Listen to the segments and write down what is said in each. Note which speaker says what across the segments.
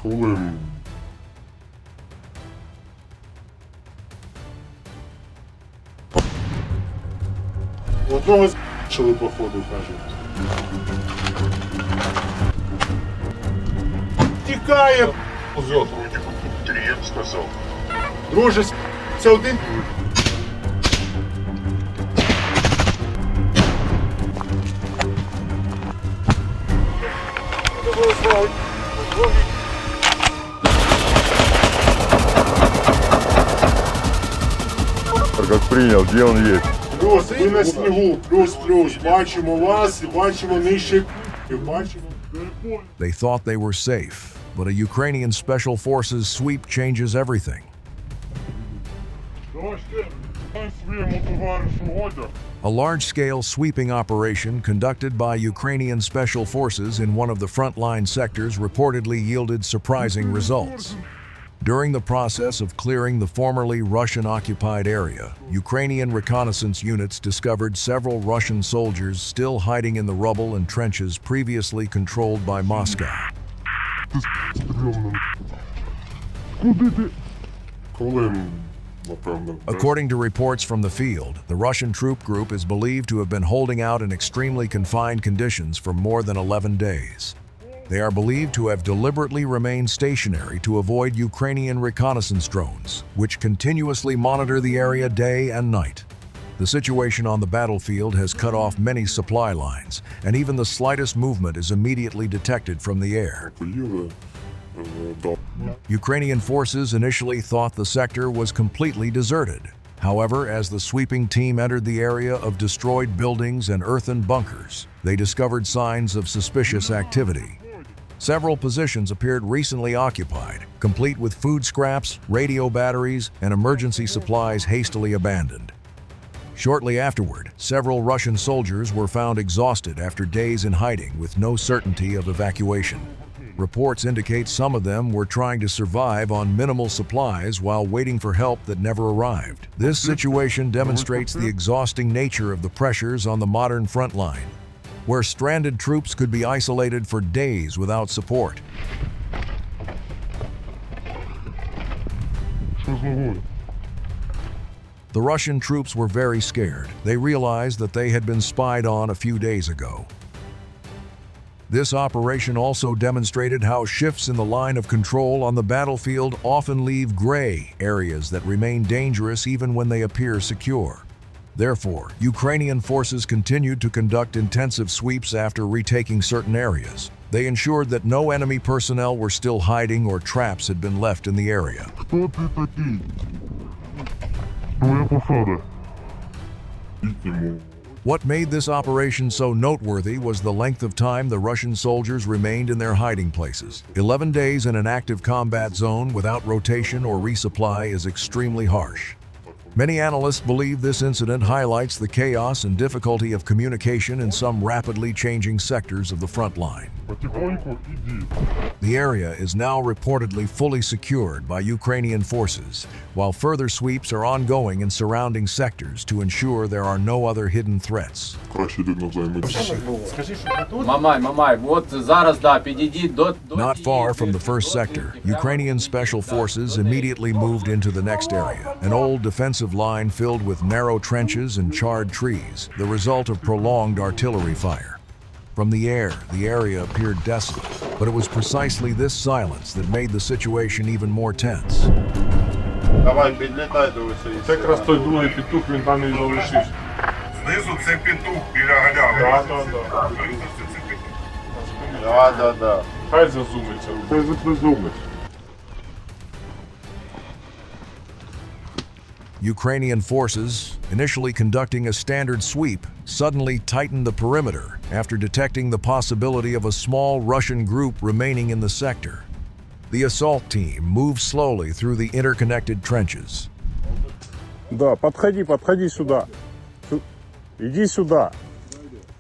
Speaker 1: Коли одного з***ли, походу, кажуть. Тікає! Зьот. Трієм сказав. Друже, це один.
Speaker 2: Как принял, где он есть?
Speaker 1: Плюс, ви на снігу, плюс, бачимо вас, бачимо нижче, бачимо.
Speaker 3: They thought they were safe, but a Ukrainian special forces sweep changes everything. A large-scale sweeping operation conducted by Ukrainian special forces in one of the frontline sectors reportedly yielded surprising results. During the process of clearing the formerly Russian-occupied area, Ukrainian reconnaissance units discovered several Russian soldiers still hiding in the rubble and trenches previously controlled by Moscow. According to reports from the field, the Russian troop group is believed to have been holding out in extremely confined conditions for more than 11 days. They are believed to have deliberately remained stationary to avoid Ukrainian reconnaissance drones, which continuously monitor the area day and night. The situation on the battlefield has cut off many supply lines, and even the slightest movement is immediately detected from the air. Ukrainian forces initially thought the sector was completely deserted. However, as the sweeping team entered the area of destroyed buildings and earthen bunkers, they discovered signs of suspicious activity. Several positions appeared recently occupied, complete with food scraps, radio batteries, and emergency supplies hastily abandoned. Shortly afterward, several Russian soldiers were found exhausted after days in hiding with no certainty of evacuation. Reports indicate some of them were trying to survive on minimal supplies while waiting for help that never arrived. This situation demonstrates the exhausting nature of the pressures on the modern front line, where stranded troops could be isolated for days without support. The Russian troops were very scared. They realized that they had been spied on a few days ago. This operation also demonstrated how shifts in the line of control on the battlefield often leave gray areas that remain dangerous even when they appear secure. Therefore, Ukrainian forces continued to conduct intensive sweeps after retaking certain areas. They ensured that no enemy personnel were still hiding or traps had been left in the area. What made this operation so noteworthy was the length of time the Russian soldiers remained in their hiding places. 11 days in an active combat zone without rotation or resupply is extremely harsh. Many analysts believe this incident highlights the chaos and difficulty of communication in some rapidly changing sectors of the front line. The area is now reportedly fully secured by Ukrainian forces, while further sweeps are ongoing in surrounding sectors to ensure there are no other hidden threats. Not far from the first sector, Ukrainian special forces immediately moved into the next area, an old defensive line filled with narrow trenches and charred trees, the result of prolonged artillery fire. From the air, the area appeared desolate, but it was precisely this silence that made the situation even more tense.
Speaker 1: Давай, підлітай до висоти. Це якраз той другий петух, він там і залишився.
Speaker 2: Знизу це петух біля галяви.
Speaker 1: Да.
Speaker 2: Хай зазумиться.
Speaker 1: Хай зазумить.
Speaker 3: Ukrainian forces, initially conducting a standard sweep, suddenly tightened the perimeter after detecting the possibility of a small Russian group remaining in the sector. The assault team moved slowly through the interconnected trenches.
Speaker 2: Да, подходи сюда. Иди сюда.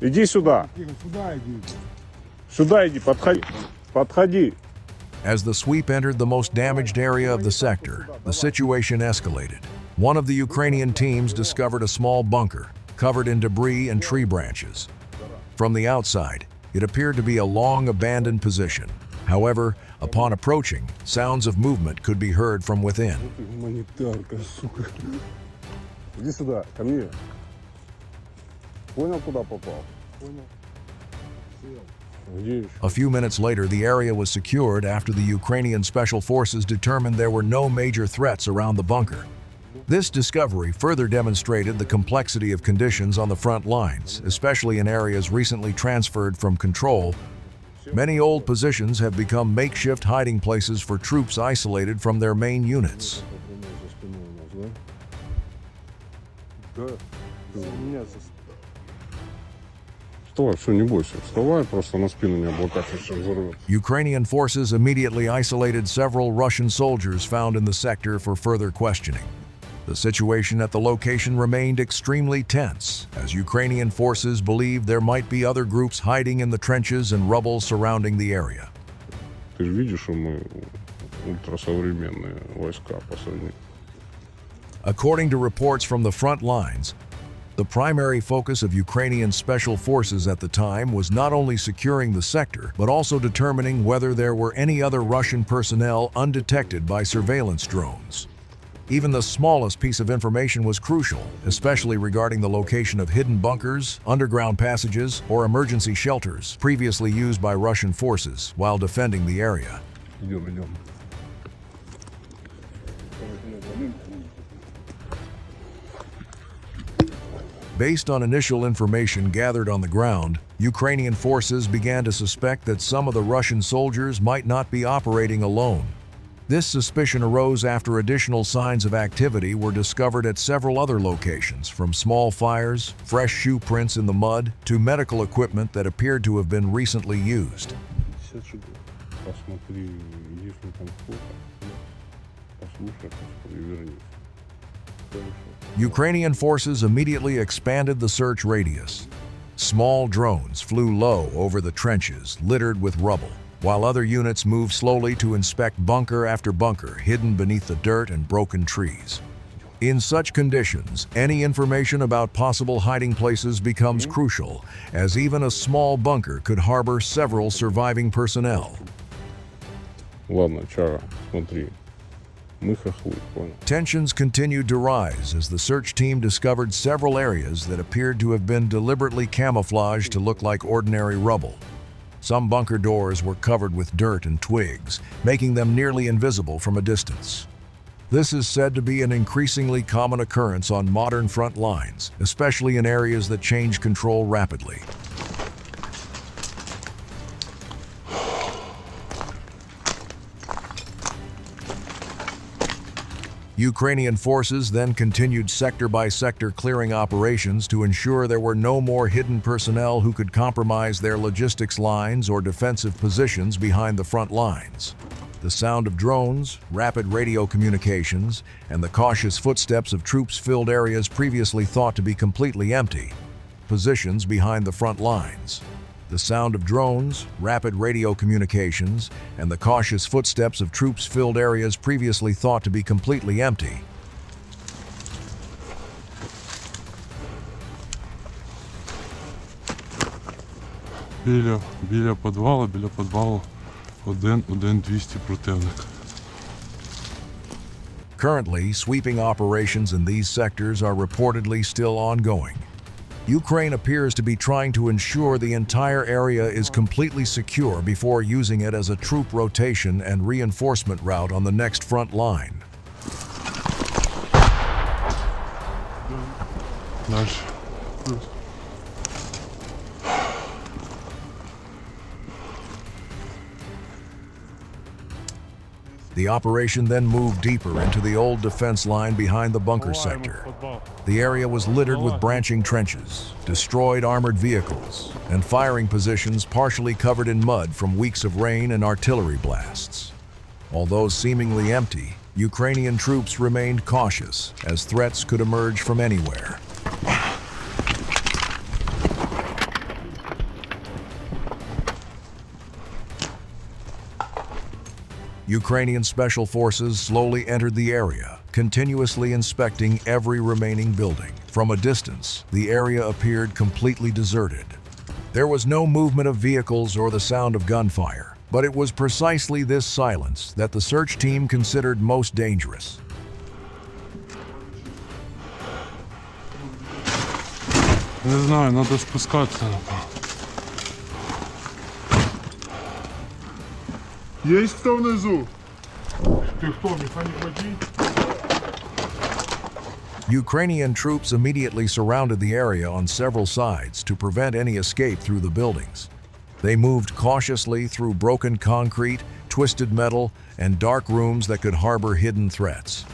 Speaker 2: Иди сюда. Сюда иди, подходи.
Speaker 3: As the sweep entered the most damaged area of the sector, the situation escalated. One of the Ukrainian teams discovered a small bunker, covered in debris and tree branches. From the outside, it appeared to be a long abandoned position. However, upon approaching, sounds of movement could be heard from within.
Speaker 2: Гуманитарка, сука. Иди сюда, ко мне. Понял, куда попал? Понял. Где еще?
Speaker 3: A few minutes later, the area was secured after the Ukrainian special forces determined there were no major threats around the bunker. This discovery further demonstrated the complexity of conditions on the front lines, especially in areas recently transferred from control. Many old positions have become makeshift hiding places for troops isolated from their main units.
Speaker 2: Вставай, все, не бойся. Вставай, просто на спину не облокачивайся, сейчас взорвет.
Speaker 3: Ukrainian forces immediately isolated several Russian soldiers found in the sector for further questioning. The situation at the location remained extremely tense, as Ukrainian forces believed there might be other groups hiding in the trenches and rubble surrounding the area.
Speaker 2: Ты же видишь, что мы ультрасовременные войска по сравнению.
Speaker 3: According to reports from the front lines, the primary focus of Ukrainian special forces at the time was not only securing the sector, but also determining whether there were any other Russian personnel undetected by surveillance drones. Even the smallest piece of information was crucial, especially regarding the location of hidden bunkers, underground passages, or emergency shelters previously used by Russian forces while defending the area.
Speaker 2: Идем.
Speaker 3: Based on initial information gathered on the ground, Ukrainian forces began to suspect that some of the Russian soldiers might not be operating alone. This suspicion arose after additional signs of activity were discovered at several other locations, from small fires, fresh shoe prints in the mud, to medical equipment that appeared to have been recently used.
Speaker 2: Посмотри, если там кто-то, послушай, и вернись.
Speaker 3: Ukrainian forces immediately expanded the search radius. Small drones flew low over the trenches, littered with rubble, while other units moved slowly to inspect bunker after bunker hidden beneath the dirt and broken trees. In such conditions, any information about possible hiding places becomes crucial, as even a small bunker could harbor several surviving personnel.
Speaker 2: Ладно, Чара, смотри. Мы хохлы, понял?
Speaker 3: Tensions continued to rise as the search team discovered several areas that appeared to have been deliberately camouflaged to look like ordinary rubble. Some bunker doors were covered with dirt and twigs, making them nearly invisible from a distance. This is said to be an increasingly common occurrence on modern front lines, especially in areas that change control rapidly. Ukrainian forces then continued sector-by-sector clearing operations to ensure there were no more hidden personnel who could compromise their logistics lines or defensive positions behind the front lines. The sound of drones, rapid radio communications, and the cautious footsteps of troops filled areas previously thought to be completely empty. Positions behind the front lines. The sound of drones, rapid radio communications, and the cautious footsteps of troops filled areas previously thought to be completely empty.
Speaker 4: Біля підвалу, один 200 противник.
Speaker 3: Currently, sweeping operations in these sectors are reportedly still ongoing. Ukraine appears to be trying to ensure the entire area is completely secure before using it as a troop rotation and reinforcement route on the next front line.
Speaker 4: Дальше.
Speaker 3: The operation then moved deeper into the old defense line behind the bunker sector. The area was littered with branching trenches, destroyed armored vehicles, and firing positions partially covered in mud from weeks of rain and artillery blasts. Although seemingly empty, Ukrainian troops remained cautious as threats could emerge from anywhere. Ukrainian special forces slowly entered the area, continuously inspecting every remaining building. From a distance, the area appeared completely deserted. There was no movement of vehicles or the sound of gunfire, But it was precisely this silence that the search team considered most dangerous.
Speaker 4: Не знаю, надо спускатися, напевно.
Speaker 1: Есть кто внизу? Ты кто, механик водитель?
Speaker 3: Ukrainian troops immediately surrounded the area on several sides to prevent any escape through the buildings. They moved cautiously through broken concrete, twisted metal, and dark rooms that could harbor hidden threats.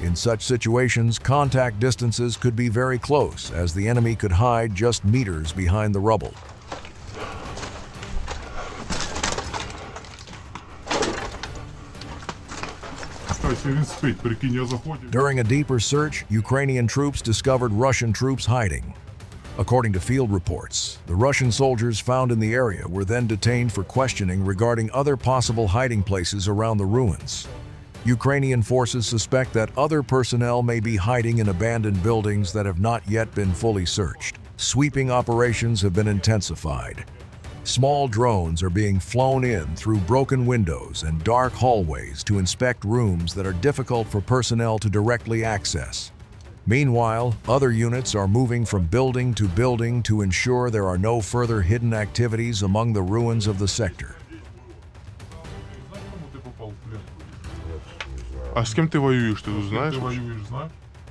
Speaker 3: In such situations, contact distances could be very close, as the enemy could hide just meters behind the rubble. During a deeper search, Ukrainian troops discovered Russian troops hiding. According to field reports, the Russian soldiers found in the area were then detained for questioning regarding other possible hiding places around the ruins. Ukrainian forces suspect that other personnel may be hiding in abandoned buildings that have not yet been fully searched. Sweeping operations have been intensified. Small drones are being flown in through broken windows and dark hallways to inspect rooms that are difficult for personnel to directly access. Meanwhile, other units are moving from building to ensure there are no further hidden activities among the ruins of the sector.
Speaker 1: А с кем ты воюешь, ты знаешь?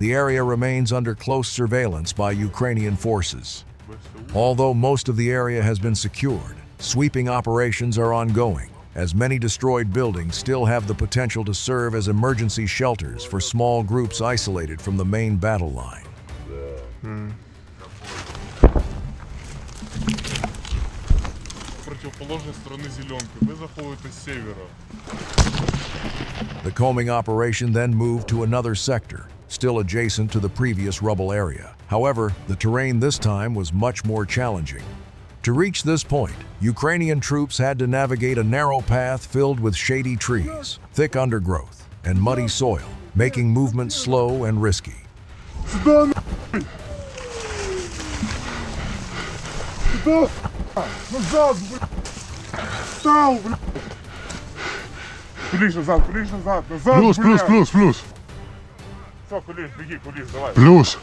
Speaker 3: The area remains under close surveillance by Ukrainian forces. Although most of the area has been secured, sweeping operations are ongoing, as many destroyed buildings still have the potential to serve as emergency shelters for small groups isolated from the main battle line. The combing operation then moved to another sector, still adjacent to the previous rubble area. However, the terrain this time was much more challenging. To reach this point, Ukrainian troops had to navigate a narrow path filled with shady trees, thick undergrowth, and muddy soil, making movement slow and risky.
Speaker 1: Плюс.
Speaker 2: Плюс.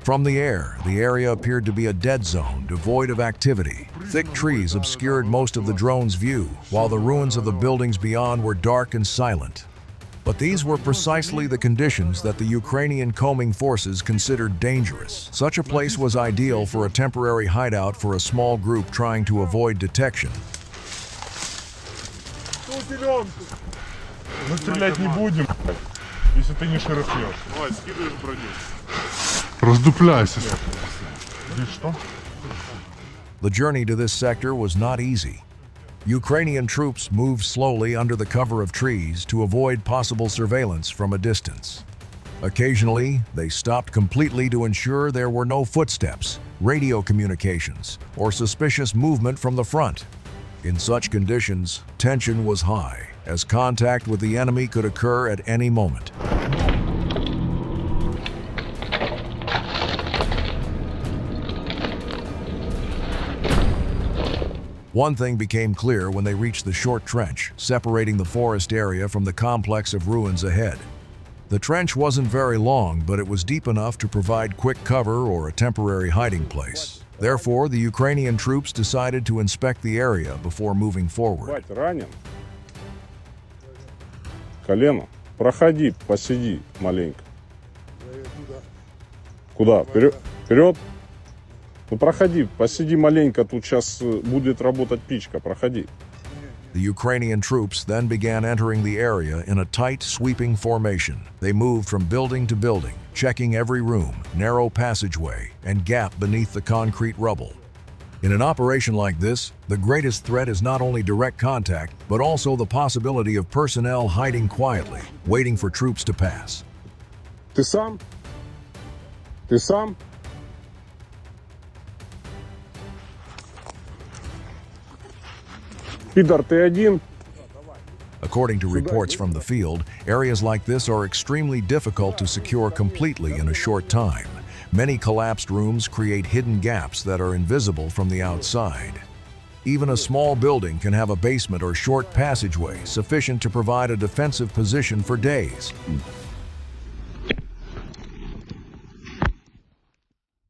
Speaker 3: From the air, the area appeared to be a dead zone, devoid of activity. Thick trees obscured most of the drone's view, while the ruins of the buildings beyond were dark and silent. But these were precisely the conditions that the Ukrainian combing forces considered dangerous. Such a place was ideal for a temporary hideout for a small group trying to avoid detection.
Speaker 1: Мы стрелять не будем, если ты не шерохнешь. Давай, скидываешь броню.
Speaker 2: Раздупляйся.
Speaker 3: The journey to this sector was not easy. Ukrainian troops moved slowly under the cover of trees to avoid possible surveillance from a distance. Occasionally, they stopped completely to ensure there were no footsteps, radio communications, or suspicious movement from the front. In such conditions, tension was high, as contact with the enemy could occur at any moment. One thing became clear when they reached the short trench, separating the forest area from the complex of ruins ahead. The trench wasn't very long, but it was deep enough to provide quick cover or a temporary hiding place. Therefore, the Ukrainian troops decided to inspect the area before moving forward.
Speaker 2: Бать, ранен. Колено. Проходи, посиди маленько. Куда? Вперед? Ну проходи, посиди маленько, тут сейчас будет работать пичка, проходи.
Speaker 3: The Ukrainian troops then began entering the area in a tight, sweeping formation. They moved from building to building, checking every room, narrow passageway, and gap beneath the concrete rubble. In an operation like this, the greatest threat is not only direct contact, but also the possibility of personnel hiding quietly, waiting for troops to pass.
Speaker 2: Ты сам? Ты сам? Пидор, ты один?
Speaker 3: According to reports from the field, areas like this are extremely difficult to secure completely in a short time. Many collapsed rooms create hidden gaps that are invisible from the outside. Even a small building can have a basement or short passageway sufficient to provide a defensive position for days.